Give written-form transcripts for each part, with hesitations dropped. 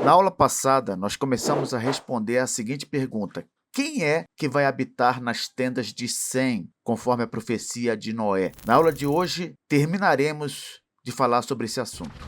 Na aula passada, nós começamos a responder a seguinte pergunta: quem é que vai habitar nas tendas de Sem, conforme a profecia de Noé? Na aula de hoje, terminaremos de falar sobre esse assunto.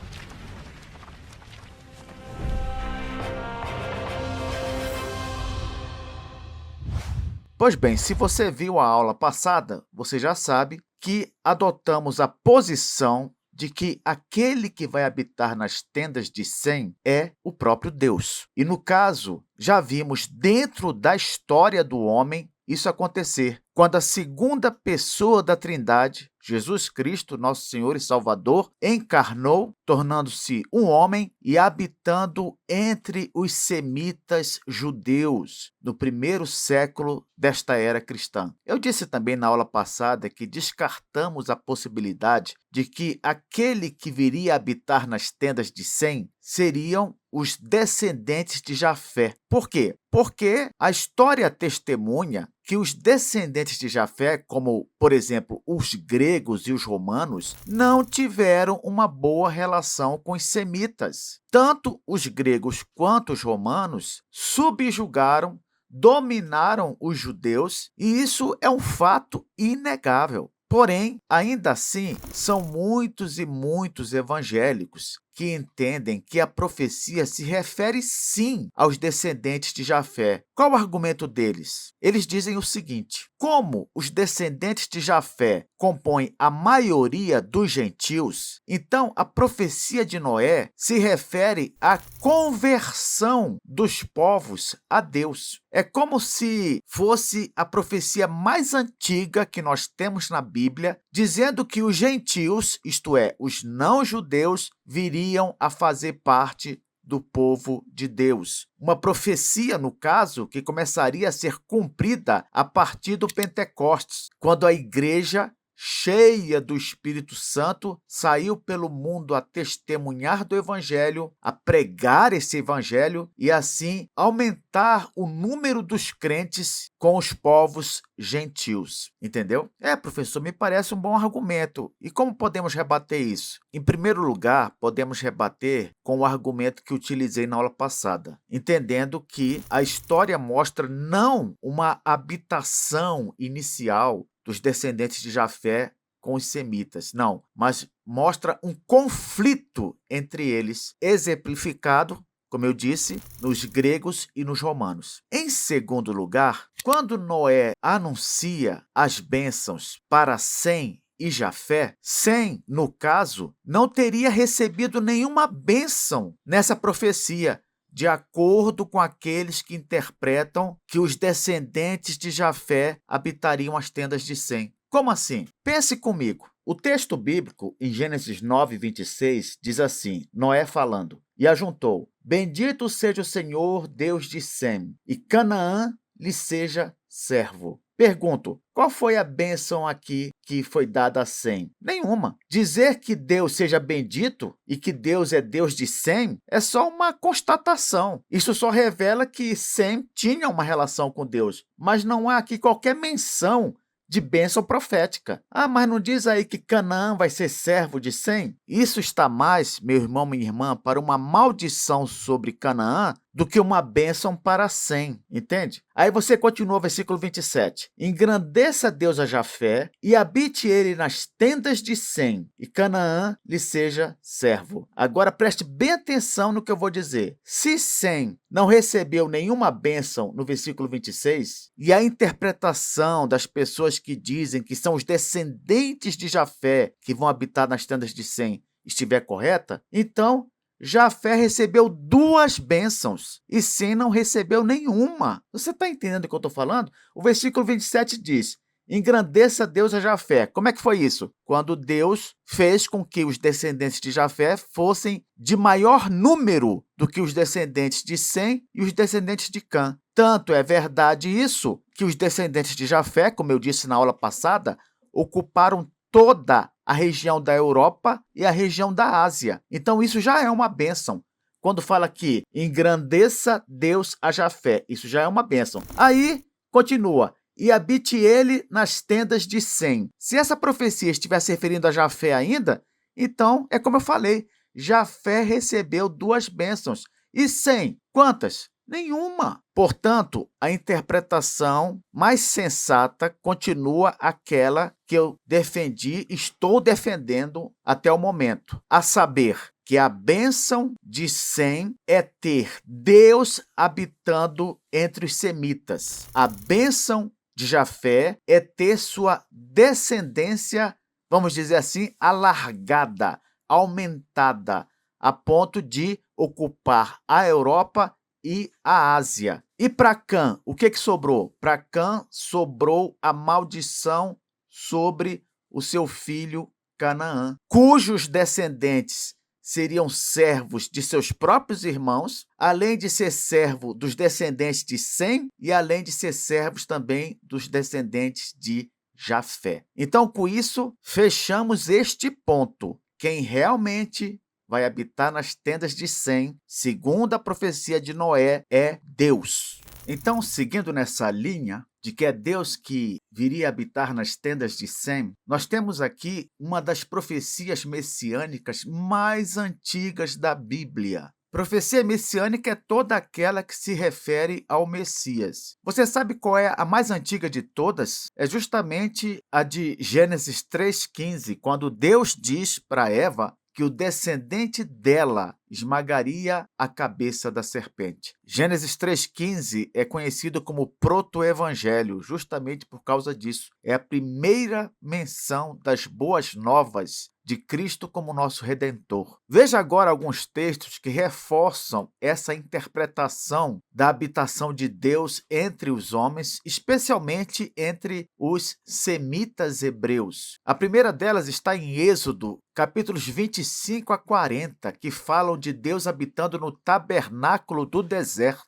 Pois bem, se você viu a aula passada, você já sabe que adotamos a posição de que aquele que vai habitar nas tendas de Sem é o próprio Deus. E no caso, já vimos dentro da história do homem isso acontecer, quando a segunda pessoa da Trindade, Jesus Cristo, nosso Senhor e Salvador, encarnou, tornando-se um homem e habitando entre os semitas judeus, no primeiro século desta era cristã. Eu disse também na aula passada que descartamos a possibilidade de que aquele que viria habitar nas tendas de Sem seriam os descendentes de Jafé. Por quê? Porque a história testemunha que os descendentes de Jafé, como, por exemplo, os gregos e os romanos, não tiveram uma boa relação com os semitas. Tanto os gregos quanto os romanos subjugaram, dominaram os judeus, e isso é um fato inegável. Porém, ainda assim, são muitos e muitos evangélicos que entendem que a profecia se refere sim aos descendentes de Jafé. Qual o argumento deles? Eles dizem o seguinte: como os descendentes de Jafé compõem a maioria dos gentios, então a profecia de Noé se refere à conversão dos povos a Deus. É como se fosse a profecia mais antiga que nós temos na Bíblia, dizendo que os gentios, isto é, os não-judeus, viriam a fazer parte do povo de Deus. Uma profecia, no caso, que começaria a ser cumprida a partir do Pentecostes, quando a igreja, cheia do Espírito Santo, saiu pelo mundo a testemunhar do Evangelho, a pregar esse Evangelho e, assim, aumentar o número dos crentes com os povos gentios. Entendeu? Professor, me parece um bom argumento. E como podemos rebater isso? Em primeiro lugar, podemos rebater com o argumento que utilizei na aula passada, entendendo que a história mostra não uma habitação inicial dos descendentes de Jafé com os semitas, não, mas mostra um conflito entre eles, exemplificado, como eu disse, nos gregos e nos romanos. Em segundo lugar, quando Noé anuncia as bênçãos para Sem e Jafé, Sem, no caso, não teria recebido nenhuma bênção nessa profecia, de acordo com aqueles que interpretam que os descendentes de Jafé habitariam as tendas de Sem. Como assim? Pense comigo. O texto bíblico, em Gênesis 9, 26, diz assim, Noé falando, e ajuntou, bendito seja o Senhor, Deus de Sem, e Canaã lhe seja servo. Pergunto, qual foi a bênção aqui que foi dada a Sem? Nenhuma. Dizer que Deus seja bendito e que Deus é Deus de Sem é só uma constatação. Isso só revela que Sem tinha uma relação com Deus, mas não há aqui qualquer menção de bênção profética. Mas não diz aí que Canaã vai ser servo de Sem? Isso está mais, meu irmão, minha irmã, para uma maldição sobre Canaã do que uma bênção para Sem, entende? Aí você continua, versículo 27. Engrandeça Deus a Jafé e habite ele nas tendas de Sem, e Canaã lhe seja servo. Agora preste bem atenção no que eu vou dizer. Se Sem não recebeu nenhuma bênção no versículo 26, e a interpretação das pessoas que dizem que são os descendentes de Jafé que vão habitar nas tendas de Sem estiver correta, então Jafé recebeu 2 bênçãos e Sem não recebeu nenhuma. Você está entendendo o que eu estou falando? O versículo 27 diz, engrandeça Deus a Jafé. Como é que foi isso? Quando Deus fez com que os descendentes de Jafé fossem de maior número do que os descendentes de Sem e os descendentes de Cã. Tanto é verdade isso, que os descendentes de Jafé, como eu disse na aula passada, ocuparam toda a região da Europa e a região da Ásia. Então, isso já é uma bênção. Quando fala que engrandeça Deus a Jafé, isso já é uma bênção. Aí, continua, e habite ele nas tendas de Sem. Se essa profecia estiver se referindo a Jafé ainda, então, é como eu falei, Jafé recebeu 2 bênçãos, E Sem, quantas? Nenhuma. Portanto, a interpretação mais sensata continua aquela que eu defendi, estou defendendo até o momento, a saber que a bênção de Sem é ter Deus habitando entre os semitas. A bênção de Jafé é ter sua descendência, vamos dizer assim, alargada, aumentada, a ponto de ocupar a Europa e a Ásia. E para Cã, o que sobrou? Para Cã sobrou a maldição sobre o seu filho Canaã, cujos descendentes seriam servos de seus próprios irmãos, além de ser servo dos descendentes de Sem e além de ser servos também dos descendentes de Jafé. Então, com isso, fechamos este ponto. Quem realmente vai habitar nas tendas de Sem, segundo a profecia de Noé, é Deus. Então, seguindo nessa linha de que é Deus que viria habitar nas tendas de Sem, nós temos aqui uma das profecias messiânicas mais antigas da Bíblia. Profecia messiânica é toda aquela que se refere ao Messias. Você sabe qual é a mais antiga de todas? É justamente a de Gênesis 3,15, quando Deus diz para Eva que o descendente dela esmagaria a cabeça da serpente. Gênesis 3,15 é conhecido como proto-evangelho, justamente por causa disso. É a primeira menção das boas novas de Cristo como nosso Redentor. Veja agora alguns textos que reforçam essa interpretação da habitação de Deus entre os homens, especialmente entre os semitas hebreus. A primeira delas está em Êxodo, capítulos 25 a 40, que falam de Deus habitando no tabernáculo do deserto.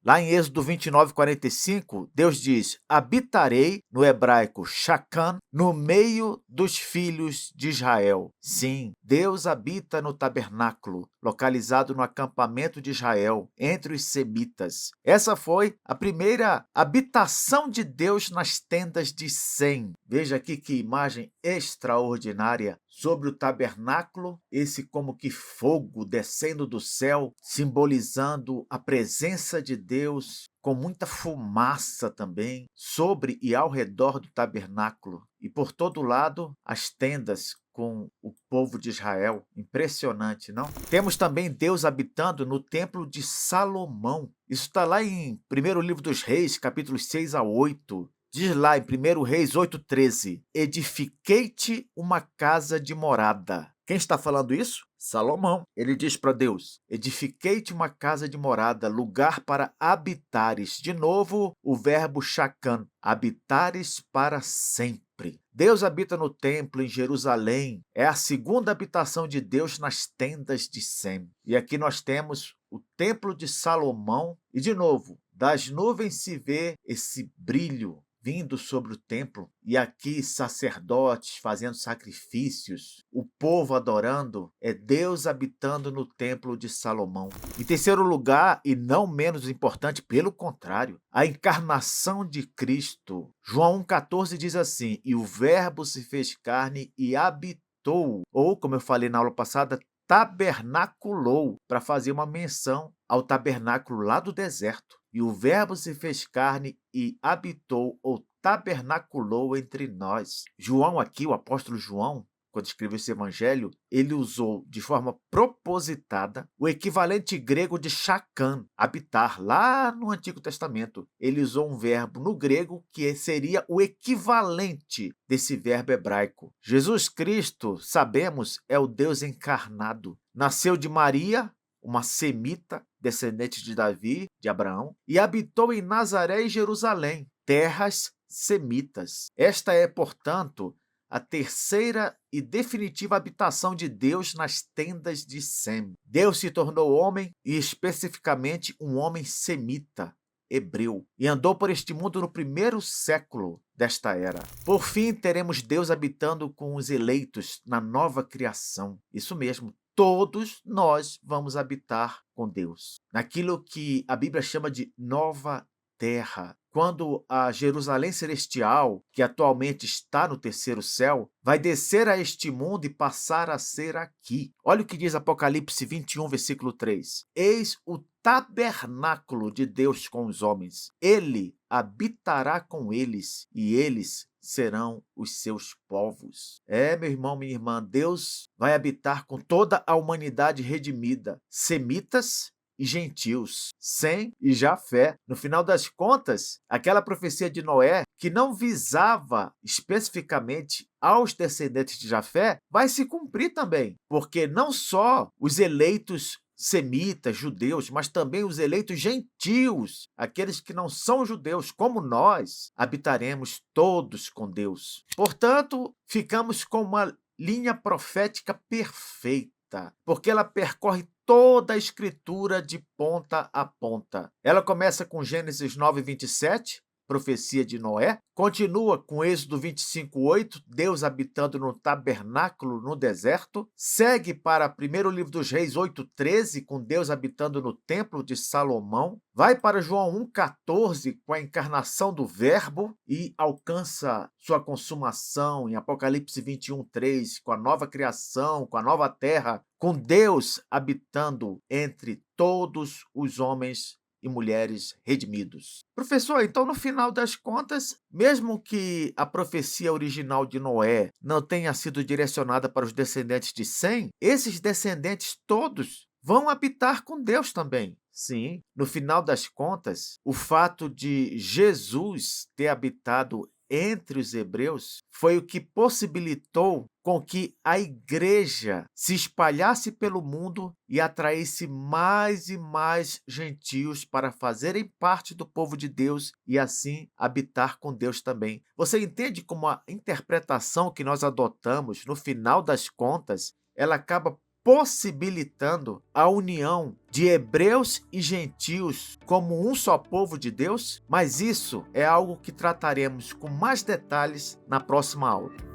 Lá em Êxodo 29, 45, Deus diz: habitarei, no hebraico Shakan, no meio dos filhos de Israel. Sim, Deus habita no tabernáculo, localizado no acampamento de Israel, entre os semitas. Essa foi a primeira habitação de Deus nas tendas de Sem. Veja aqui que imagem extraordinária sobre o tabernáculo, esse como que fogo descendo do céu, simbolizando a presença de Deus, com muita fumaça também, sobre e ao redor do tabernáculo. E por todo lado, as tendas com o povo de Israel. Impressionante, não? Temos também Deus habitando no templo de Salomão. Isso está lá em 1º livro dos Reis, capítulos 6 a 8. Diz lá em 1 Reis 8,13: edifiquei-te uma casa de morada. Quem está falando isso? Salomão. Ele diz para Deus: edifiquei-te uma casa de morada, lugar para habitares. De novo, o verbo shakan, habitares para sempre. Deus habita no templo em Jerusalém. É a segunda habitação de Deus nas tendas de Sem. E aqui nós temos o templo de Salomão. E de novo, das nuvens se vê esse brilho vindo sobre o templo, e aqui sacerdotes fazendo sacrifícios, o povo adorando, é Deus habitando no templo de Salomão. Em terceiro lugar, e não menos importante, pelo contrário, a encarnação de Cristo. João 1,14 diz assim: e o verbo se fez carne e habitou, ou, como eu falei na aula passada, tabernaculou, para fazer uma menção ao tabernáculo lá do deserto. E o verbo se fez carne e habitou ou tabernaculou entre nós. João aqui, o apóstolo João, quando escreveu esse evangelho, ele usou de forma propositada o equivalente grego de shakan, habitar, lá no Antigo Testamento. Ele usou um verbo no grego que seria o equivalente desse verbo hebraico. Jesus Cristo, sabemos, é o Deus encarnado. Nasceu de Maria, uma semita, descendente de Davi, de Abraão, e habitou em Nazaré e Jerusalém, terras semitas. Esta é, portanto, a terceira e definitiva habitação de Deus nas tendas de Sem. Deus se tornou homem e especificamente um homem semita, hebreu, e andou por este mundo no 1º século desta era. Por fim, teremos Deus habitando com os eleitos na nova criação. Isso mesmo. Todos nós vamos habitar com Deus, naquilo que a Bíblia chama de nova terra. quando a Jerusalém celestial, que atualmente está no terceiro céu, vai descer a este mundo e passar a ser aqui. Olha o que diz Apocalipse 21, versículo 3. Eis o tabernáculo de Deus com os homens. Ele habitará com eles e eles serão os seus povos. Meu irmão, minha irmã, Deus vai habitar com toda a humanidade redimida, semitas e gentios, Sem e Jafé. No final das contas, aquela profecia de Noé, que não visava especificamente aos descendentes de Jafé, vai se cumprir também, porque não só os eleitos semitas, judeus, mas também os eleitos gentios, aqueles que não são judeus, como nós, habitaremos todos com Deus. Portanto, ficamos com uma linha profética perfeita, porque ela percorre toda a Escritura de ponta a ponta. Ela começa com Gênesis 9, 27, profecia de Noé, continua com Êxodo 25:8, Deus habitando no tabernáculo no deserto, segue para primeiro livro dos Reis 8:13, com Deus habitando no templo de Salomão, vai para João 1:14, com a encarnação do Verbo, e alcança sua consumação em Apocalipse 21:3, com a nova criação, com a nova terra, com Deus habitando entre todos os homens e mulheres redimidos. Professor, então, no final das contas, mesmo que a profecia original de Noé não tenha sido direcionada para os descendentes de Sem, esses descendentes todos vão habitar com Deus também. Sim, no final das contas, o fato de Jesus ter habitado entre os hebreus foi o que possibilitou com que a igreja se espalhasse pelo mundo e atraísse mais e mais gentios para fazerem parte do povo de Deus e assim habitar com Deus também. Você entende como a interpretação que nós adotamos, no final das contas, ela acaba possibilitando a união de hebreus e gentios como um só povo de Deus? Mas isso é algo que trataremos com mais detalhes na próxima aula.